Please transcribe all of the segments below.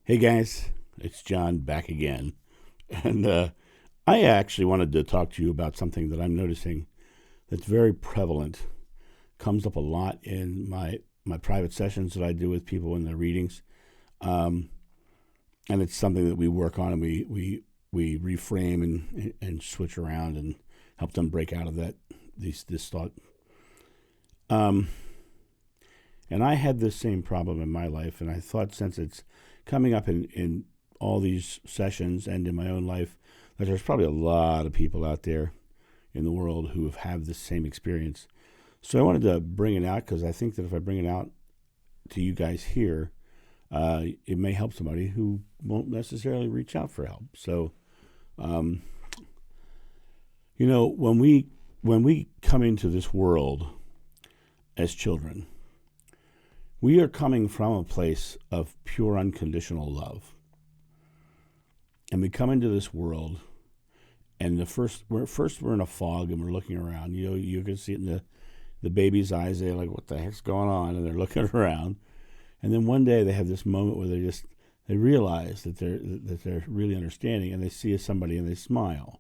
Hey guys, it's John back again. And I actually wanted to talk to you about something that I'm noticing that's very prevalent, comes up a lot in my private sessions that I do with people in their readings. Um, and it's something that we work on and we reframe and switch around and help them break out of this thought. Um, and I had this same problem in my life, and I thought since it's coming up in all these sessions and in my own life, that there's probably a lot of people out there in the world who have this same experience. So I wanted to bring it out because I think that if I bring it out to you guys here, it may help somebody who won't necessarily reach out for help. So, um, when we come into this world as children, we are coming from a place of pure unconditional love. And we come into this world, and we're in a fog, and we're looking around. You can see it in the baby's eyes. They're like, "What the heck's going on?" And they're looking around. And then one day they have this moment where they realize that they're really understanding, and they see somebody and they smile,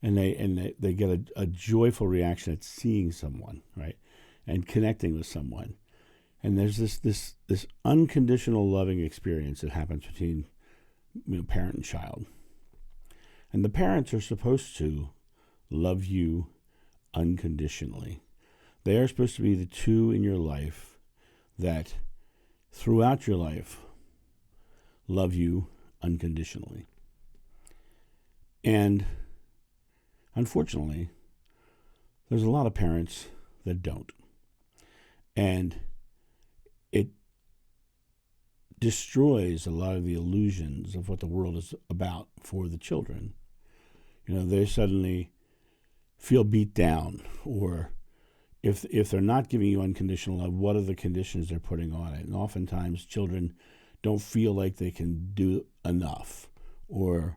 and they get a joyful reaction at seeing someone, right, and connecting with someone. And there's this unconditional loving experience that happens between parent and child. And the parents are supposed to love you unconditionally. They are supposed to be the two in your life that throughout your life love you unconditionally. And unfortunately, there's a lot of parents that don't. And it destroys a lot of the illusions of what the world is about for the children. They suddenly feel beat down, or if they're not giving you unconditional love, what are the conditions they're putting on it? And oftentimes children don't feel like they can do enough, or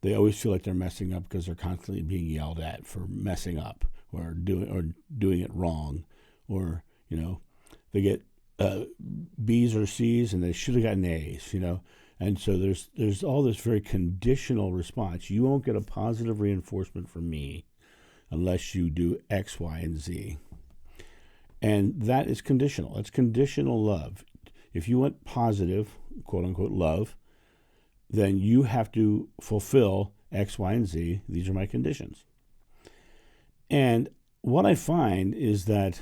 they always feel like they're messing up because they're constantly being yelled at for messing up or doing it wrong, or they get B's or C's and they should have gotten A's, and so there's all this very conditional response. You won't get a positive reinforcement from me unless you do X, Y, and Z. And that is conditional. It's conditional love. If you want positive, quote unquote, love, then you have to fulfill X, Y, and Z. These are my conditions. And what I find is that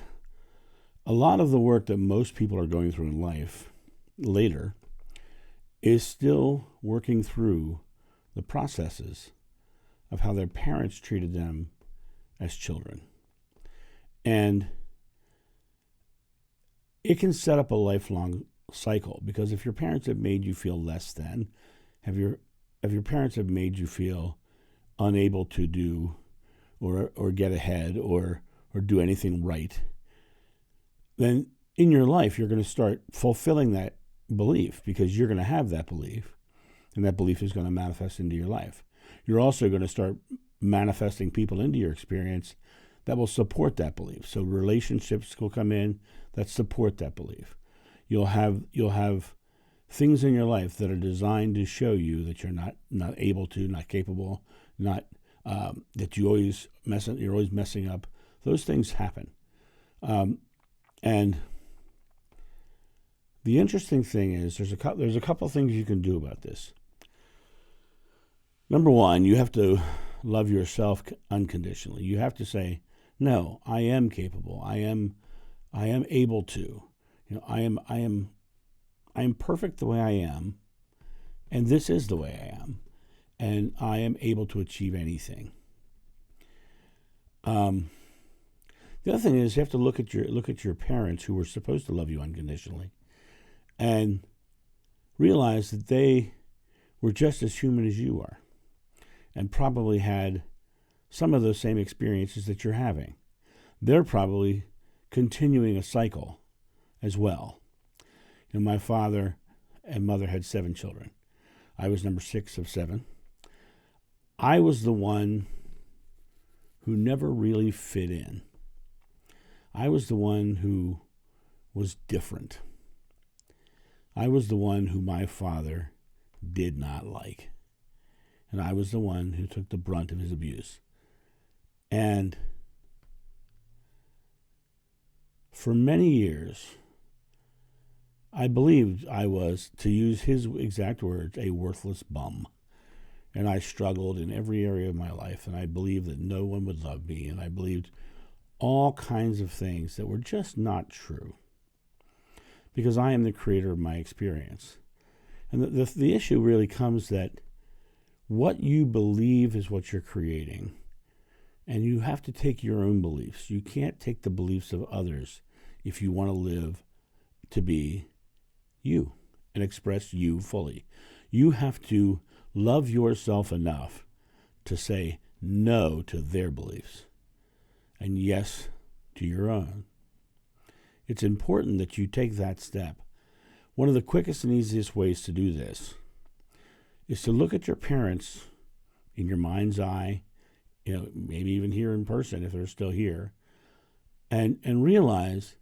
a lot of the work that most people are going through in life later is still working through the processes of how their parents treated them as children. And it can set up a lifelong cycle, because if your parents have made you feel less than, if your parents have made you feel unable to do or get ahead or do anything right, then in your life you're going to start fulfilling that belief, because you're going to have that belief, and that belief is going to manifest into your life. You're also going to start manifesting people into your experience that will support that belief. So relationships will come in that support that belief. You'll have things in your life that are designed to show you that you're not able to, not capable, not that you're always messing up. Those things happen. And the interesting thing is there's a couple of things you can do about this. Number one, you have to love yourself unconditionally. You have to say, no, I am capable. I am able to. I am perfect the way I am, and this is the way I am, and I am able to achieve anything. The other thing is you have to look at your parents who were supposed to love you unconditionally, and realize that they were just as human as you are, and probably had some of those same experiences that you're having. They're probably continuing a cycle as well. My father and mother had 7 children. I was number 6 of 7. I was the one who never really fit in. I was the one who was different. I was the one who my father did not like. And I was the one who took the brunt of his abuse. And for many years, I believed I was, to use his exact words, a worthless bum. And I struggled in every area of my life, and I believed that no one would love me, and I believed all kinds of things that were just not true, because I am the creator of my experience. And the issue really comes that what you believe is what you're creating, and you have to take your own beliefs. You can't take the beliefs of others if you want to live to be you and express you fully. You have to love yourself enough to say no to their beliefs and yes to your own. It's important that you take that step. One of the quickest and easiest ways to do this is to look at your parents in your mind's eye, maybe even here in person if they're still here, and realize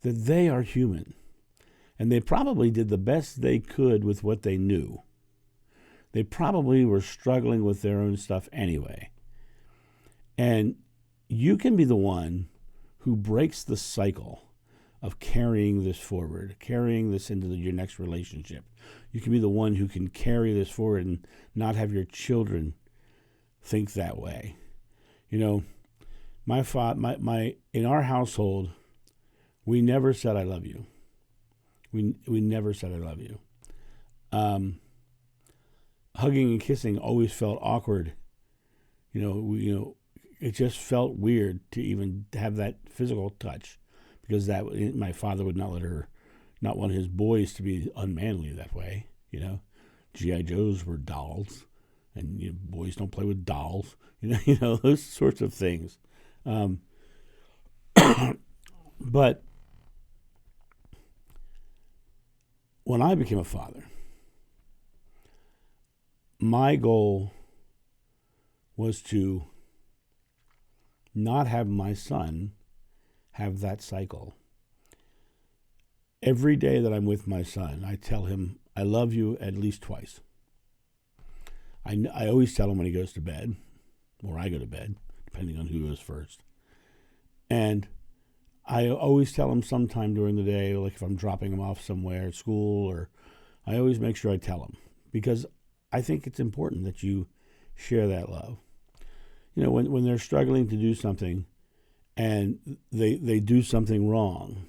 that they are human. And they probably did the best they could with what they knew. They probably were struggling with their own stuff anyway. And you can be the one who breaks the cycle of carrying this forward, carrying this into your next relationship. You can be the one who can carry this forward and not have your children think that way. In our household, we never said I love you. We never said I love you. Hugging and kissing always felt awkward. It just felt weird to even have that physical touch, because my father would not want his boys to be unmanly that way. G.I. Joes were dolls, and boys don't play with dolls. Those sorts of things. But when I became a father, my goal was to not have my son have that cycle. Every day that I'm with my son, I tell him, I love you at least twice. I always tell him when he goes to bed, or I go to bed, depending on who goes first. And I always tell him sometime during the day, like if I'm dropping him off somewhere at school, or I always make sure I tell him, because I think it's important that you share that love. When they're struggling to do something and they do something wrong,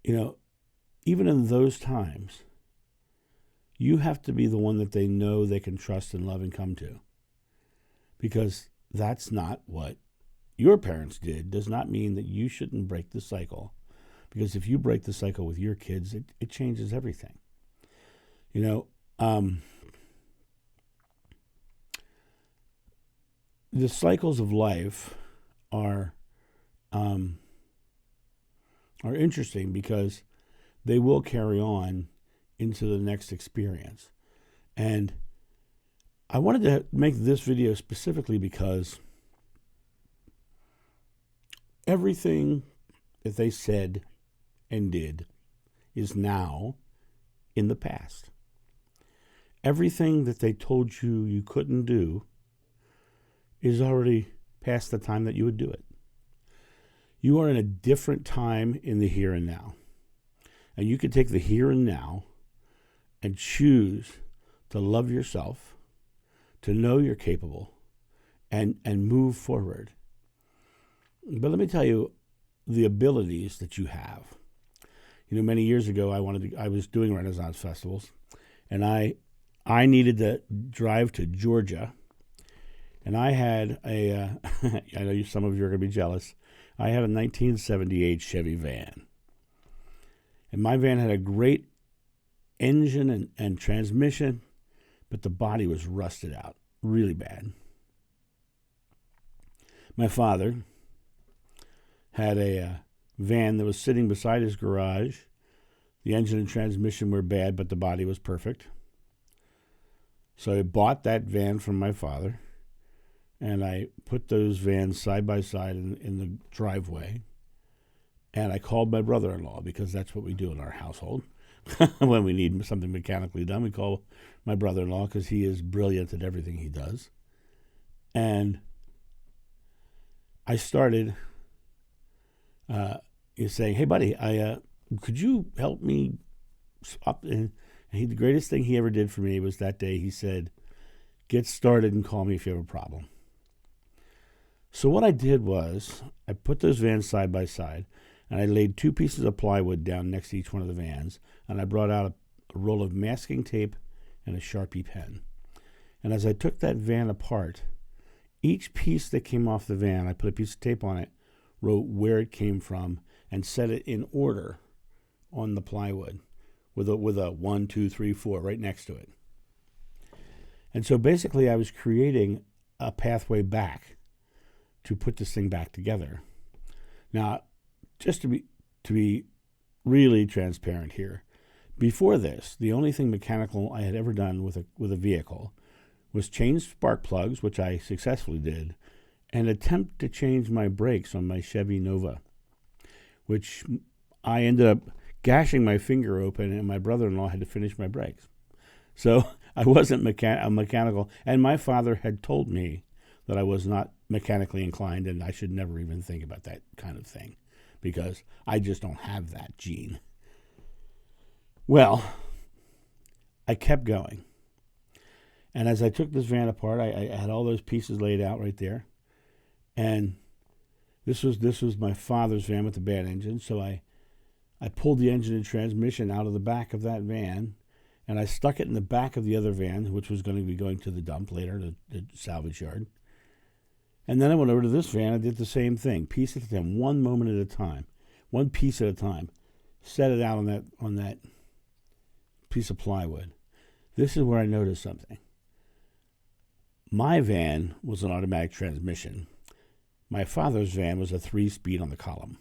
even in those times, you have to be the one that they know they can trust and love and come to. Because that's not what your parents did. Does not mean that you shouldn't break the cycle. Because if you break the cycle with your kids, it changes everything. The cycles of life are interesting because they will carry on into the next experience. And I wanted to make this video specifically because everything that they said and did is now in the past. Everything that they told you couldn't do is already past the time that you would do it. You are in a different time in the here and now. And you can take the here and now and choose to love yourself, to know you're capable, and move forward. But let me tell you the abilities that you have. Many years ago, I was doing Renaissance festivals, and I needed to drive to Georgia. And I had I know some of you are going to be jealous, I had a 1978 Chevy van. And my van had a great engine and transmission, but the body was rusted out really bad. My father had a van that was sitting beside his garage. The engine and transmission were bad, but the body was perfect. So I bought that van from my father, and I put those vans side by side in the driveway. And I called my brother-in-law, because that's what we do in our household. When we need something mechanically done, we call my brother-in-law, because he is brilliant at everything he does. And I started saying, "Hey, buddy, could you help me up?" And the greatest thing he ever did for me was that day he said, "Get started and call me if you have a problem." So what I did was I put those vans side by side, and I laid 2 pieces of plywood down next to each one of the vans, and I brought out a roll of masking tape and a Sharpie pen. And as I took that van apart, each piece that came off the van, I put a piece of tape on it, wrote where it came from, and set it in order on the plywood with a 1, 2, 3, 4 right next to it. And so basically I was creating a pathway back to put this thing back together. Now, just to be really transparent here, before this, the only thing mechanical I had ever done with a vehicle was change spark plugs, which I successfully did, and attempt to change my brakes on my Chevy Nova, which I ended up gashing my finger open, and my brother-in-law had to finish my brakes. So I wasn't mechanical, and my father had told me that I was not mechanically inclined, and I should never even think about that kind of thing, because I just don't have that gene. Well, I kept going. And as I took this van apart, I had all those pieces laid out right there. And this was my father's van with the bad engine, so I pulled the engine and transmission out of the back of that van, and I stuck it in the back of the other van, which was going to be going to the dump later, the salvage yard. And then I went over to this van and did the same thing, piece at a time, one moment at a time, one piece at a time. Set it out on that piece of plywood. This is where I noticed something. My van was an automatic transmission. My father's van was a 3-speed on the column.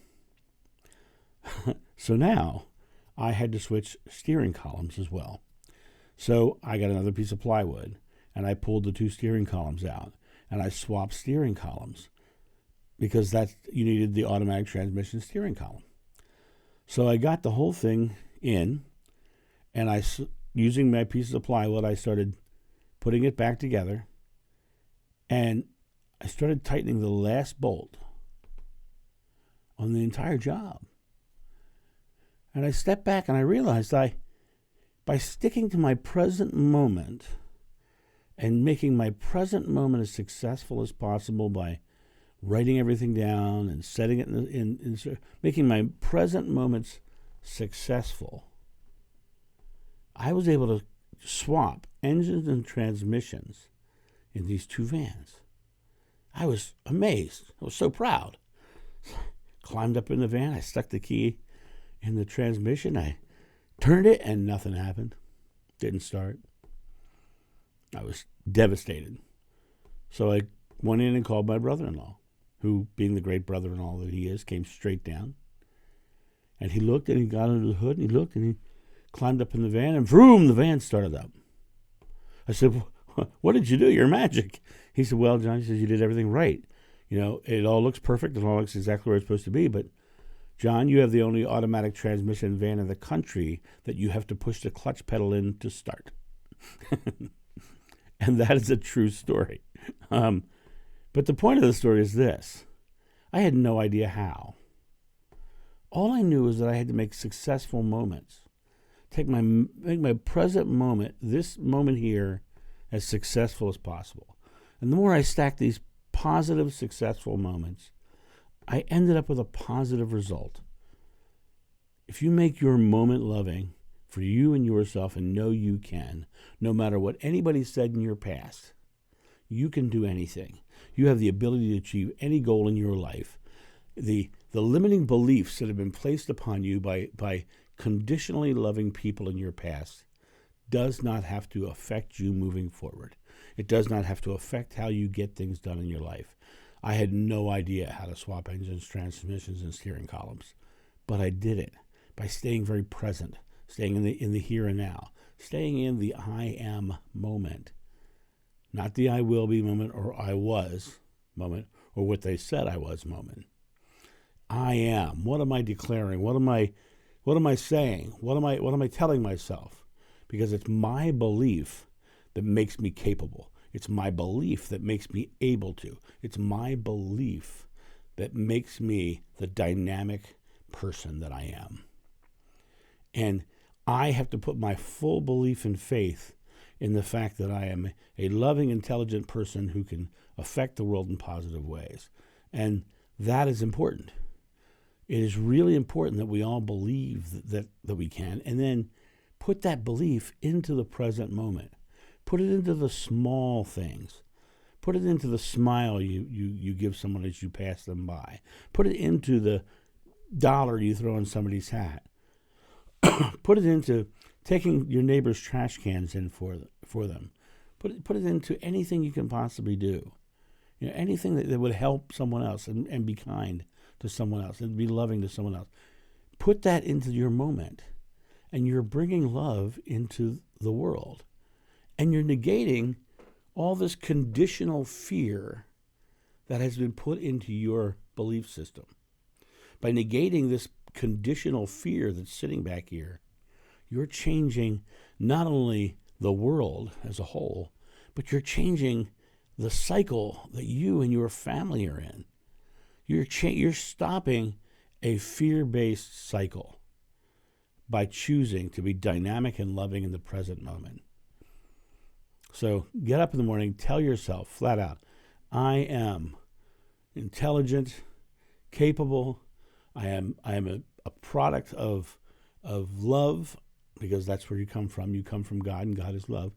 So now I had to switch steering columns as well. So I got another piece of plywood, and I pulled the 2 steering columns out, and I swapped steering columns, because you needed the automatic transmission steering column. So I got the whole thing in, and using my pieces of plywood, I started putting it back together, and I started tightening the last bolt on the entire job. And I stepped back and I realized by sticking to my present moment and making my present moment as successful as possible by writing everything down and setting it in making my present moments successful, I was able to swap engines and transmissions in these 2 vans. I was amazed. I was so proud. Climbed up in the van. I stuck the key in the transmission. I turned it and nothing happened. Didn't start. I was devastated. So I went in and called my brother-in-law, who, being the great brother-in-law that he is, came straight down. And he looked, and he got under the hood, and he looked, and he climbed up in the van, and vroom, the van started up. I said, "What did you do? You're magic." He said, "Well, John," he says, "you did everything right. You know, it all looks perfect. It all looks exactly where it's supposed to be. But, John, you have the only automatic transmission van in the country that you have to push the clutch pedal in to start." And that is a true story. But the point of the story is this. I had no idea how. All I knew was that I had to make successful moments. Make my present moment, this moment here, as successful as possible. And the more I stacked these positive, successful moments, I ended up with a positive result. If you make your moment loving for you and yourself, and know you can, no matter what anybody said in your past, you can do anything. You have the ability to achieve any goal in your life. The limiting beliefs that have been placed upon you by conditionally loving people in your past does not have to affect you moving forward. It does not have to affect how you get things done in your life. I had no idea how to swap engines, transmissions, and steering columns, but I did it by staying very present, staying in the here and now, staying in the I am moment, not the I will be moment or I was moment or what they said I was moment. I am. What am I declaring? What am I saying? What am I telling myself? Because it's my belief that makes me capable. It's my belief that makes me able to. It's my belief that makes me the dynamic person that I am. And I have to put my full belief and faith in the fact that I am a loving, intelligent person who can affect the world in positive ways. And that is important. It is really important that we all believe that we can, and then put that belief into the present moment. Put it into the small things. Put it into the smile you give someone as you pass them by. Put it into the dollar you throw in somebody's hat. Put it into taking your neighbor's trash cans in for them. Put it into anything you can possibly do. Anything that would help someone else and be kind to someone else and be loving to someone else. Put that into your moment, and you're bringing love into the world. And you're negating all this conditional fear that has been put into your belief system. By negating this conditional fear that's sitting back here, you're changing not only the world as a whole, but you're changing the cycle that you and your family are in. You're stopping a fear-based cycle by choosing to be dynamic and loving in the present moment. So get up in the morning, tell yourself flat out, I am intelligent, capable. I am a product of love, because that's where you come from. You come from God, and God is love.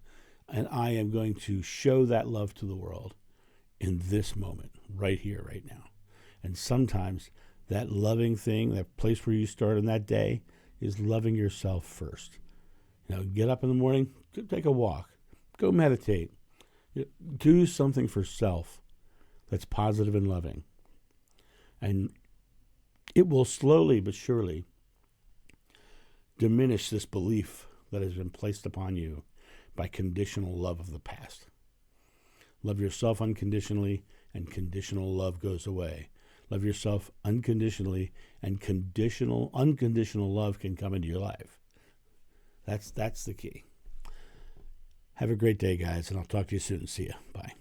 And I am going to show that love to the world in this moment, right here, right now. And sometimes that loving thing, that place where you start on that day, is loving yourself first. Get up in the morning, take a walk, go meditate, do something for self that's positive and loving. And it will slowly but surely diminish this belief that has been placed upon you by conditional love of the past. Love yourself unconditionally, and conditional love goes away. Love yourself unconditionally, and unconditional love can come into your life. That's the key. Have a great day, guys, and I'll talk to you soon. See ya. Bye.